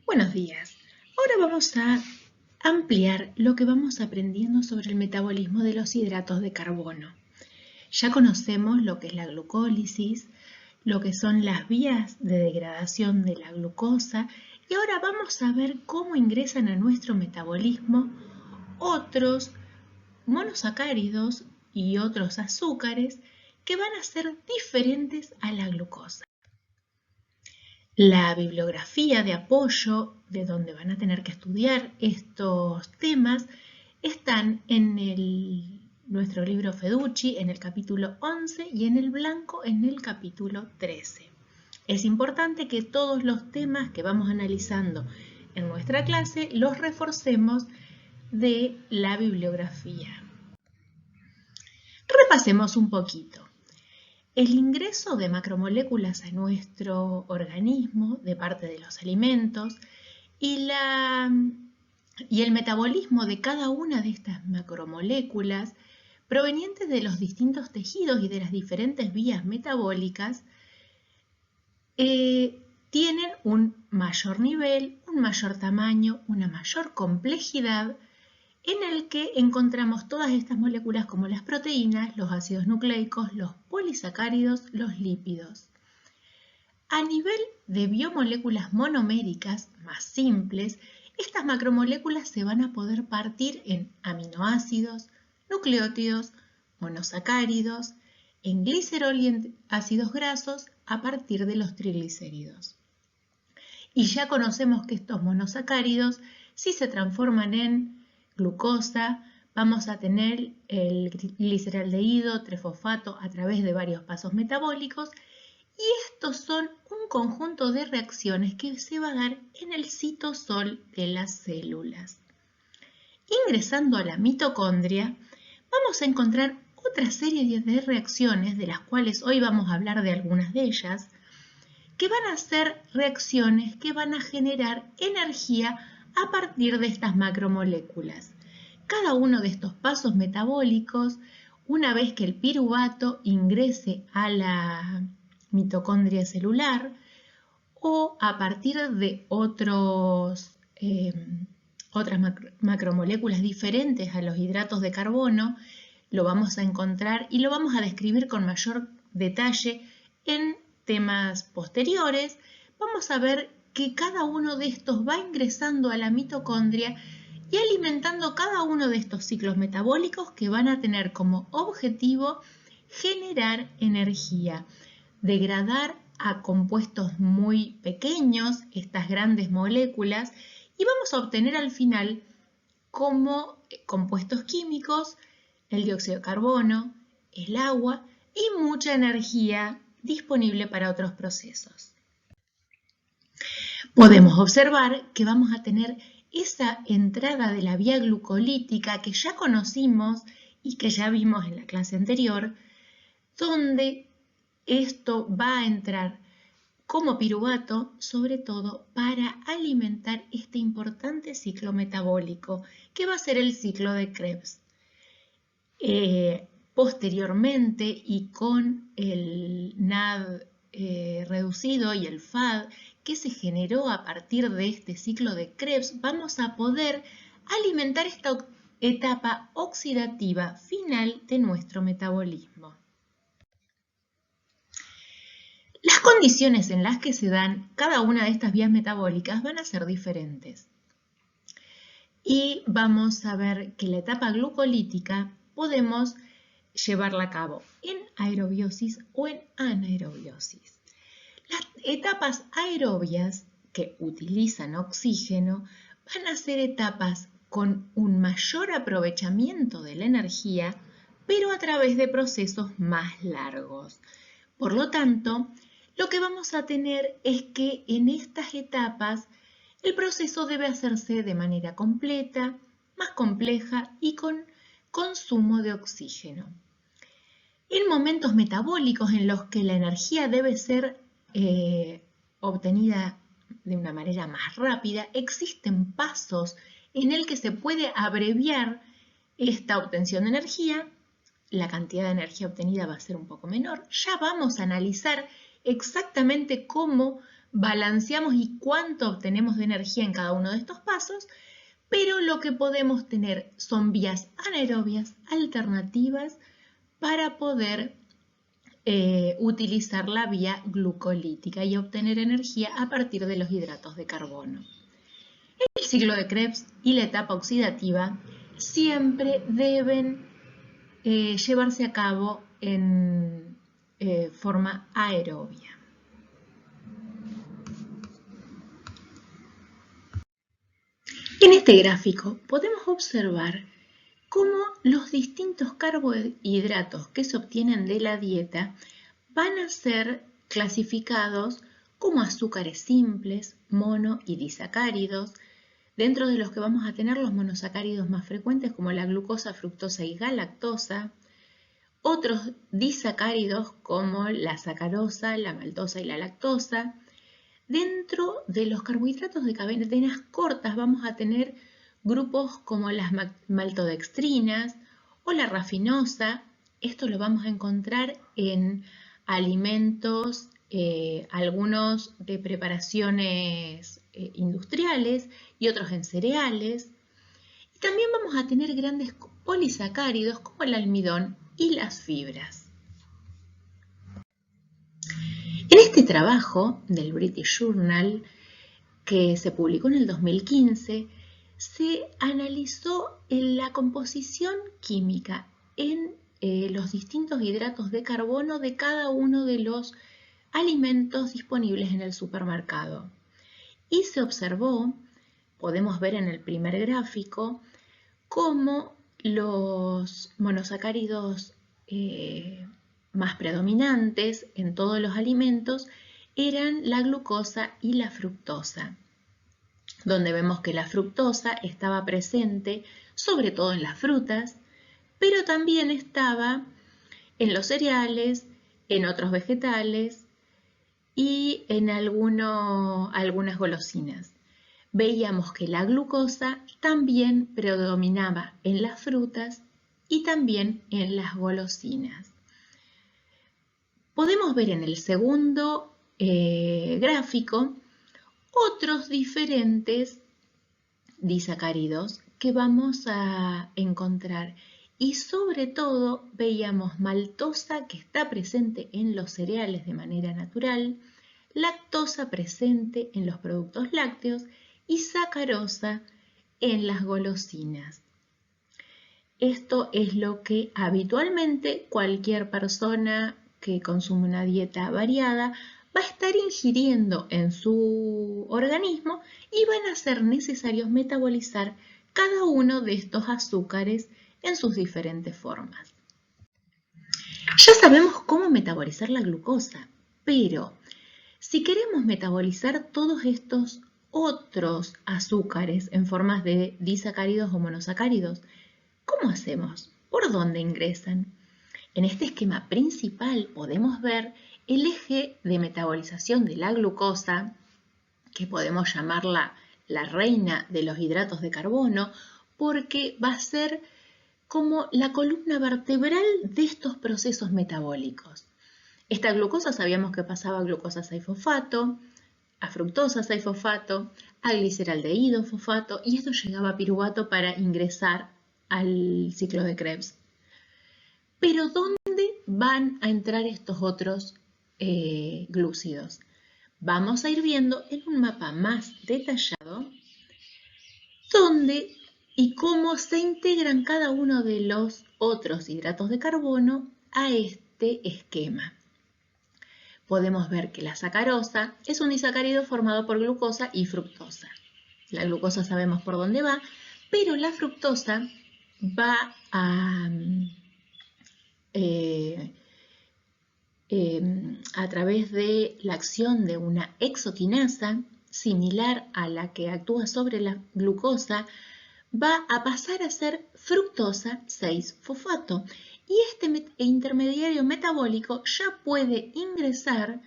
Buenos días. Ahora vamos a ampliar lo que vamos aprendiendo sobre el metabolismo de los hidratos de carbono. Ya conocemos lo que es la glucólisis, lo que son las vías de degradación de la glucosa y ahora vamos a ver cómo ingresan a nuestro metabolismo otros monosacáridos y otros azúcares que van a ser diferentes a la glucosa. La bibliografía de apoyo de donde van a tener que estudiar estos temas están en nuestro libro Feducci en el capítulo 11 y en el blanco en el capítulo 13. Es importante que todos los temas que vamos analizando en nuestra clase los reforcemos de la bibliografía. Repasemos un poquito. El ingreso de macromoléculas a nuestro organismo de parte de los alimentos y el metabolismo de cada una de estas macromoléculas provenientes de los distintos tejidos y de las diferentes vías metabólicas tienen un mayor nivel, un mayor tamaño, una mayor complejidad en el que encontramos todas estas moléculas como las proteínas, los ácidos nucleicos, los polisacáridos, los lípidos. A nivel de biomoléculas monoméricas más simples, estas macromoléculas se van a poder partir en aminoácidos, nucleótidos, monosacáridos, en glicerol y en ácidos grasos a partir de los triglicéridos. Y ya conocemos que estos monosacáridos, si se transforman en glucosa, vamos a tener el gliceraldehído, trifosfato a través de varios pasos metabólicos y estos son un conjunto de reacciones que se va a dar en el citosol de las células. Ingresando a la mitocondria, vamos a encontrar otra serie de reacciones, de las cuales hoy vamos a hablar de algunas de ellas, que van a ser reacciones que van a generar energía a partir de estas macromoléculas. Cada uno de estos pasos metabólicos, una vez que el piruvato ingrese a la mitocondria celular o a partir de otras macromoléculas diferentes a los hidratos de carbono, lo vamos a encontrar y lo vamos a describir con mayor detalle en temas posteriores. Vamos a ver que cada uno de estos va ingresando a la mitocondria y alimentando cada uno de estos ciclos metabólicos que van a tener como objetivo generar energía, degradar a compuestos muy pequeños estas grandes moléculas y vamos a obtener al final como compuestos químicos el dióxido de carbono, el agua y mucha energía disponible para otros procesos. Podemos observar que vamos a tener esa entrada de la vía glucolítica que ya conocimos y que ya vimos en la clase anterior, donde esto va a entrar como piruvato, sobre todo para alimentar este importante ciclo metabólico, que va a ser el ciclo de Krebs. Posteriormente, y con el NAD reducido y el FAD que se generó a partir de este ciclo de Krebs, vamos a poder alimentar esta etapa oxidativa final de nuestro metabolismo. Las condiciones en las que se dan cada una de estas vías metabólicas van a ser diferentes. Y vamos a ver que la etapa glucolítica podemos llevarla a cabo en aerobiosis o en anaerobiosis. Las etapas aerobias que utilizan oxígeno van a ser etapas con un mayor aprovechamiento de la energía, pero a través de procesos más largos. Por lo tanto, lo que vamos a tener es que en estas etapas el proceso debe hacerse de manera completa, más compleja y con consumo de oxígeno. En momentos metabólicos en los que la energía debe ser obtenida de una manera más rápida, existen pasos en el que se puede abreviar esta obtención de energía. La cantidad de energía obtenida va a ser un poco menor. Ya vamos a analizar exactamente cómo balanceamos y cuánto obtenemos de energía en cada uno de estos pasos, pero lo que podemos tener son vías anaerobias alternativas para poder utilizar la vía glucolítica y obtener energía a partir de los hidratos de carbono. El ciclo de Krebs y la etapa oxidativa siempre deben llevarse a cabo en forma aerobia. En este gráfico podemos observar cómo los distintos carbohidratos que se obtienen de la dieta van a ser clasificados como azúcares simples, mono y disacáridos, dentro de los que vamos a tener los monosacáridos más frecuentes como la glucosa, fructosa y galactosa, otros disacáridos como la sacarosa, la maltosa y la lactosa. Dentro de los carbohidratos de cadenas cortas vamos a tener grupos como las maltodextrinas o la rafinosa. Esto lo vamos a encontrar en alimentos, algunos de preparaciones industriales y otros en cereales. Y también vamos a tener grandes polisacáridos como el almidón y las fibras. En este trabajo del British Journal, que se publicó en el 2015, se analizó la composición química en los distintos hidratos de carbono de cada uno de los alimentos disponibles en el supermercado. Y se observó, podemos ver en el primer gráfico, cómo los monosacáridos más predominantes en todos los alimentos eran la glucosa y la fructosa, donde vemos que la fructosa estaba presente sobre todo en las frutas, pero también estaba en los cereales, en otros vegetales y en algunas golosinas. Veíamos que la glucosa también predominaba en las frutas y también en las golosinas. Podemos ver en el segundo gráfico otros diferentes disacáridos que vamos a encontrar y sobre todo veíamos maltosa que está presente en los cereales de manera natural, lactosa presente en los productos lácteos y sacarosa en las golosinas. Esto es lo que habitualmente cualquier persona que consume una dieta variada va a estar ingiriendo en su organismo y van a ser necesarios metabolizar cada uno de estos azúcares en sus diferentes formas. Ya sabemos cómo metabolizar la glucosa, pero si queremos metabolizar todos estos otros azúcares en formas de disacáridos o monosacáridos, ¿cómo hacemos? ¿Por dónde ingresan? En este esquema principal podemos ver el eje de metabolización de la glucosa, que podemos llamarla la reina de los hidratos de carbono, porque va a ser como la columna vertebral de estos procesos metabólicos. Esta glucosa sabíamos que pasaba a glucosa 6-fosfato, a fructosa 6-fosfato, a gliceraldehído fosfato y esto llegaba a piruvato para ingresar al ciclo de Krebs. Pero ¿dónde van a entrar estos otros glúcidos? Vamos a ir viendo en un mapa más detallado dónde y cómo se integran cada uno de los otros hidratos de carbono a este esquema. Podemos ver que la sacarosa es un disacárido formado por glucosa y fructosa. La glucosa sabemos por dónde va, pero la fructosa va a través de la acción de una exoquinasa, similar a la que actúa sobre la glucosa, va a pasar a ser fructosa 6-fosfato. Y este intermediario metabólico ya puede ingresar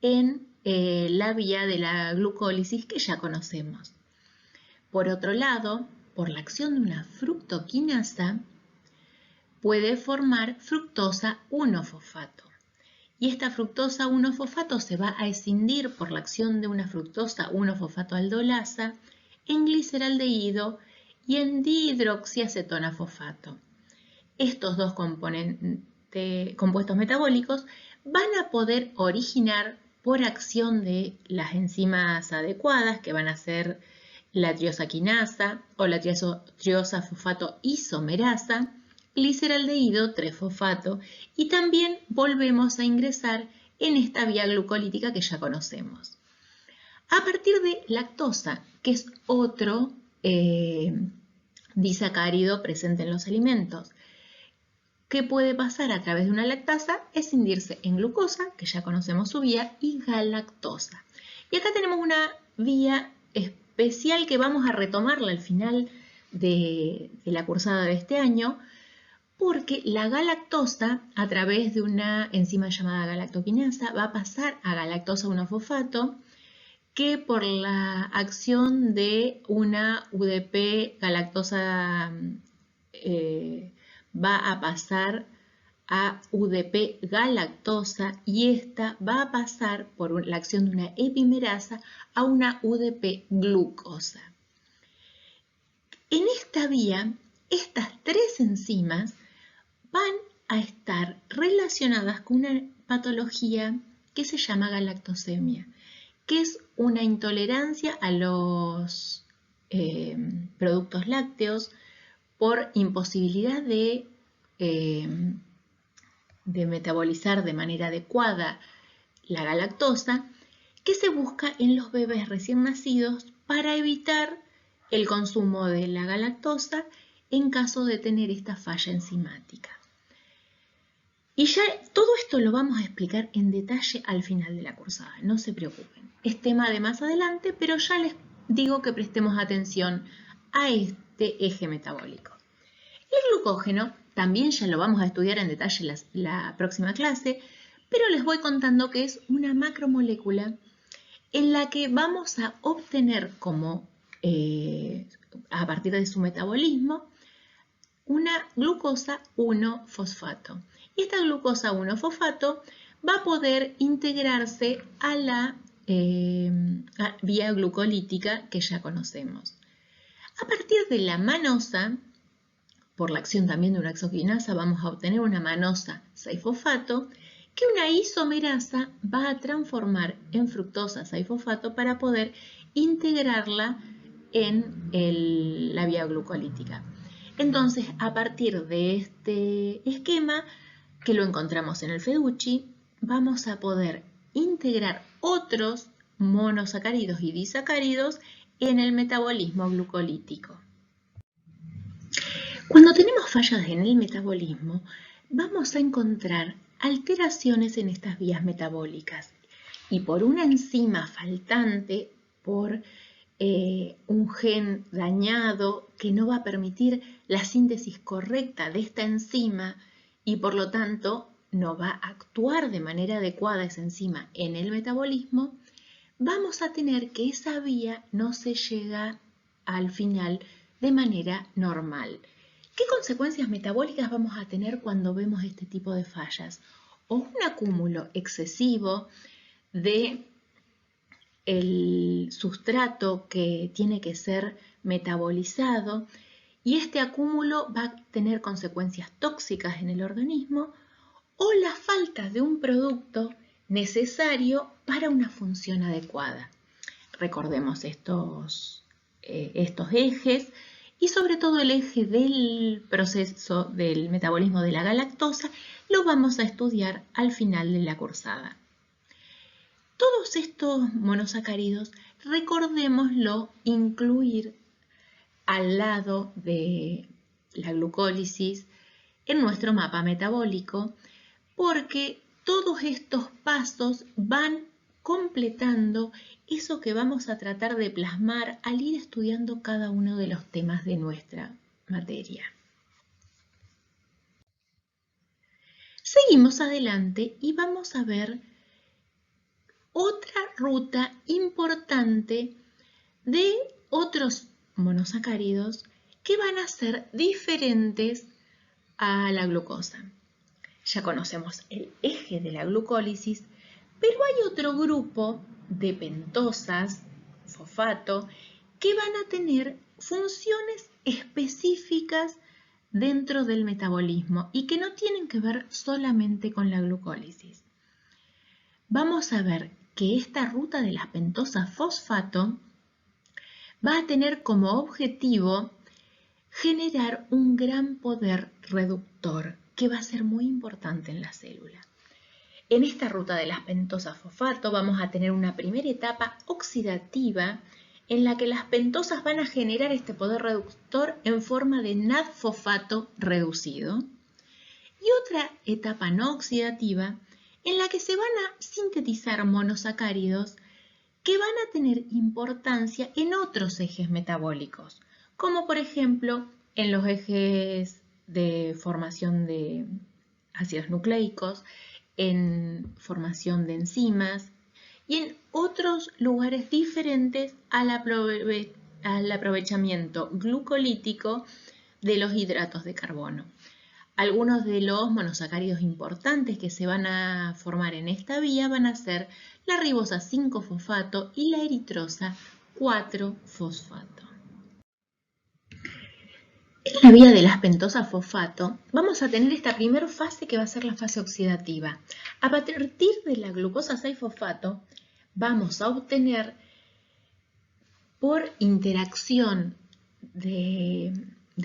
en la vía de la glucólisis que ya conocemos. Por otro lado, por la acción de una fructoquinasa, puede formar fructosa 1-fosfato. y esta fructosa 1-fosfato se va a escindir por la acción de una fructosa 1-fosfato aldolasa en gliceraldehído y en dihidroxiacetona fosfato. Estos dos compuestos metabólicos van a poder originar por acción de las enzimas adecuadas, que van a ser la triosaquinasa o la triosa fosfato isomerasa, gliceraldehído 3-fosfato, y también volvemos a ingresar en esta vía glucolítica que ya conocemos. A partir de lactosa, que es otro disacárido presente en los alimentos, ¿qué puede pasar a través de una lactasa? Escindirse en glucosa, que ya conocemos su vía, y galactosa. Y acá tenemos una vía especial que vamos a retomarla al final de la cursada de este año, porque la galactosa, a través de una enzima llamada galactoquinasa, va a pasar a galactosa 1-fosfato, que por la acción de una UDP galactosa va a pasar a UDP galactosa, y esta va a pasar por la acción de una epimerasa a una UDP glucosa. En esta vía, estas tres enzimas van a estar relacionadas con una patología que se llama galactosemia, que es una intolerancia a los productos lácteos por imposibilidad de metabolizar de manera adecuada la galactosa, que se busca en los bebés recién nacidos para evitar el consumo de la galactosa en caso de tener esta falla enzimática. Y ya todo esto lo vamos a explicar en detalle al final de la cursada, no se preocupen. Es tema de más adelante, pero ya les digo que prestemos atención a este eje metabólico. El glucógeno también ya lo vamos a estudiar en detalle la próxima clase, pero les voy contando que es una macromolécula en la que vamos a obtener a partir de su metabolismo, una glucosa 1-fosfato. Y esta glucosa 1-fosfato va a poder integrarse a la vía glucolítica que ya conocemos. A partir de la manosa, por la acción también de una exoquinasa, vamos a obtener una manosa 6-fosfato que una isomerasa va a transformar en fructosa 6-fosfato para poder integrarla en la vía glucolítica. Entonces, a partir de este esquema, que lo encontramos en el Feducci, vamos a poder integrar otros monosacáridos y disacáridos en el metabolismo glucolítico. Cuando tenemos fallas en el metabolismo, vamos a encontrar alteraciones en estas vías metabólicas, y por una enzima faltante, por un gen dañado que no va a permitir la síntesis correcta de esta enzima, y por lo tanto no va a actuar de manera adecuada esa enzima en el metabolismo, vamos a tener que esa vía no se llega al final de manera normal. ¿Qué consecuencias metabólicas vamos a tener cuando vemos este tipo de fallas? O un acúmulo excesivo de el sustrato que tiene que ser metabolizado, y este acúmulo va a tener consecuencias tóxicas en el organismo, o la falta de un producto necesario para una función adecuada. Recordemos estos ejes, y sobre todo el eje del proceso del metabolismo de la galactosa lo vamos a estudiar al final de la cursada. Todos estos monosacáridos, recordémoslo, incluir al lado de la glucólisis en nuestro mapa metabólico, porque todos estos pasos van completando eso que vamos a tratar de plasmar al ir estudiando cada uno de los temas de nuestra materia. Seguimos adelante y vamos a ver otra ruta importante de otros monosacáridos que van a ser diferentes a la glucosa. Ya conocemos el eje de la glucólisis, pero hay otro grupo de pentosas, fosfato, que van a tener funciones específicas dentro del metabolismo y que no tienen que ver solamente con la glucólisis. Vamos a ver que esta ruta de las pentosas fosfato va a tener como objetivo generar un gran poder reductor que va a ser muy importante en la célula. En esta ruta de las pentosas fosfato vamos a tener una primera etapa oxidativa en la que las pentosas van a generar este poder reductor en forma de NAD-fosfato reducido y otra etapa no oxidativa en la que se van a sintetizar monosacáridos que van a tener importancia en otros ejes metabólicos, como por ejemplo en los ejes de formación de ácidos nucleicos, en formación de enzimas y en otros lugares diferentes al aprovechamiento glucolítico de los hidratos de carbono. Algunos de los monosacáridos importantes que se van a formar en esta vía van a ser la ribosa 5-fosfato y la eritrosa 4-fosfato. En la vía de las pentosas fosfato vamos a tener esta primera fase que va a ser la fase oxidativa. A partir de la glucosa 6-fosfato vamos a obtener por interacción de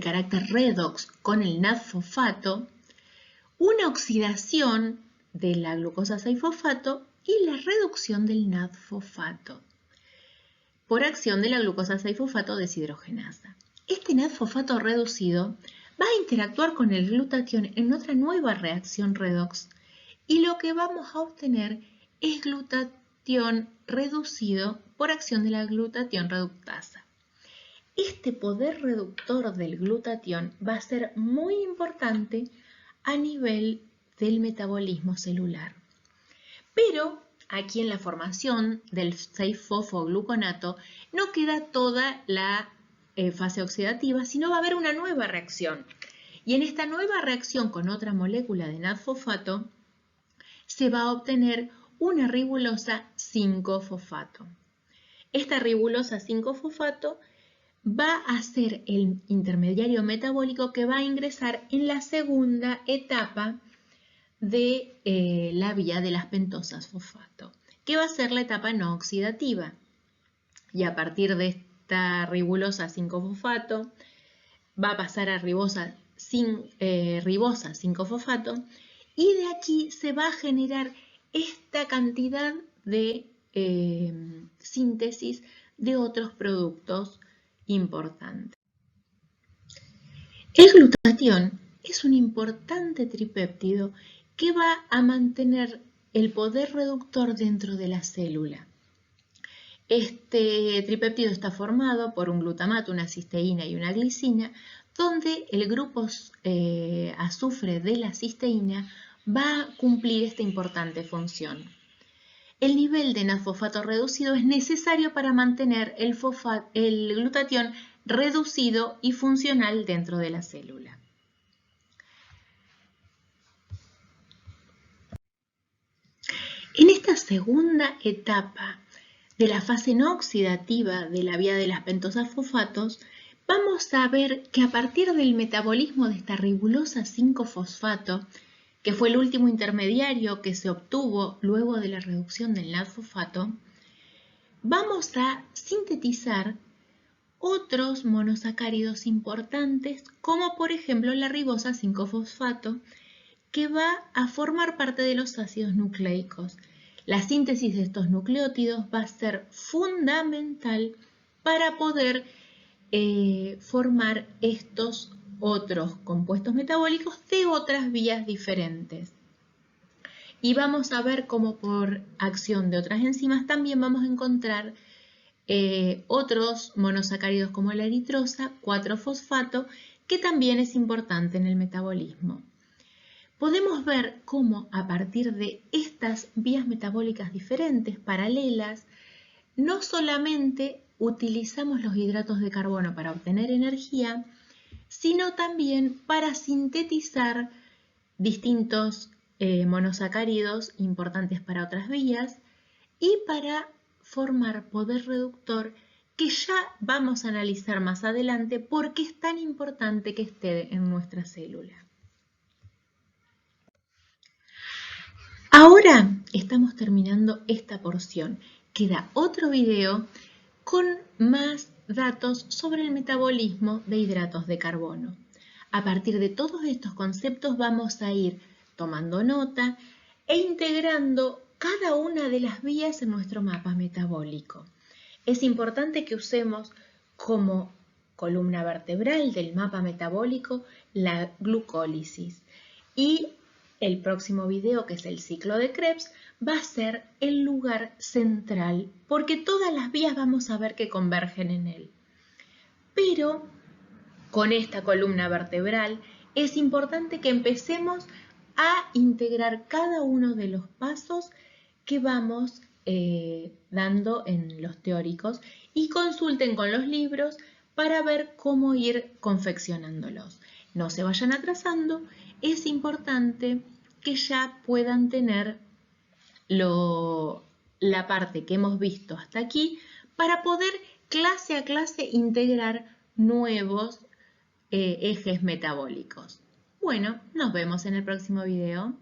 carácter redox con el NAD-fosfato una oxidación de la glucosa 6-fosfato y la reducción del NAD-fosfato por acción de la glucosa 6-fosfato deshidrogenasa. Este NAD-fosfato reducido va a interactuar con el glutatión en otra nueva reacción redox y lo que vamos a obtener es glutatión reducido por acción de la glutatión reductasa. Este poder reductor del glutatión va a ser muy importante a nivel del metabolismo celular. Pero aquí en la formación del 6-fosfogluconato no queda toda la fase oxidativa, sino va a haber una nueva reacción. Y en esta nueva reacción con otra molécula de NAD-fosfato se va a obtener una ribulosa 5-fosfato. Esta ribulosa 5-fosfato va a ser el intermediario metabólico que va a ingresar en la segunda etapa de la vía de las pentosas fosfato, que va a ser la etapa no oxidativa. Y a partir de esta ribulosa 5-fosfato va a pasar a ribosa 5-fosfato y de aquí se va a generar esta cantidad de síntesis de otros productos importantes. El glutatión es un importante tripéptido que va a mantener el poder reductor dentro de la célula. Este tripéptido está formado por un glutamato, una cisteína y una glicina, donde el grupo azufre de la cisteína va a cumplir esta importante función. El nivel de NAD-fosfato reducido es necesario para mantener el glutatión reducido y funcional dentro de la célula. En esta segunda etapa de la fase no oxidativa de la vía de las pentosas fosfatos, vamos a ver que a partir del metabolismo de esta ribulosa 5-fosfato, que fue el último intermediario que se obtuvo luego de la reducción del NAD-fosfato, vamos a sintetizar otros monosacáridos importantes, como por ejemplo la ribosa 5-fosfato, que va a formar parte de los ácidos nucleicos. La síntesis de estos nucleótidos va a ser fundamental para poder formar estos otros compuestos metabólicos de otras vías diferentes. Y vamos a ver cómo por acción de otras enzimas también vamos a encontrar otros monosacáridos como la eritrosa, 4-fosfato, que también es importante en el metabolismo. Podemos ver cómo a partir de estas vías metabólicas diferentes, paralelas, no solamente utilizamos los hidratos de carbono para obtener energía, sino también para sintetizar distintos monosacáridos importantes para otras vías y para formar poder reductor que ya vamos a analizar más adelante porque es tan importante que esté en nuestra célula. Ahora estamos terminando esta porción. Queda otro video con más datos sobre el metabolismo de hidratos de carbono. A partir de todos estos conceptos vamos a ir tomando nota e integrando cada una de las vías en nuestro mapa metabólico. Es importante que usemos como columna vertebral del mapa metabólico la glucólisis y el próximo video, que es el ciclo de Krebs, va a ser el lugar central porque todas las vías vamos a ver que convergen en él. Pero con esta columna vertebral es importante que empecemos a integrar cada uno de los pasos que vamos dando en los teóricos y consulten con los libros para ver cómo ir confeccionándolos. No se vayan atrasando, es importante que ya puedan tener la parte que hemos visto hasta aquí para poder clase a clase integrar nuevos ejes metabólicos. Bueno, nos vemos en el próximo video.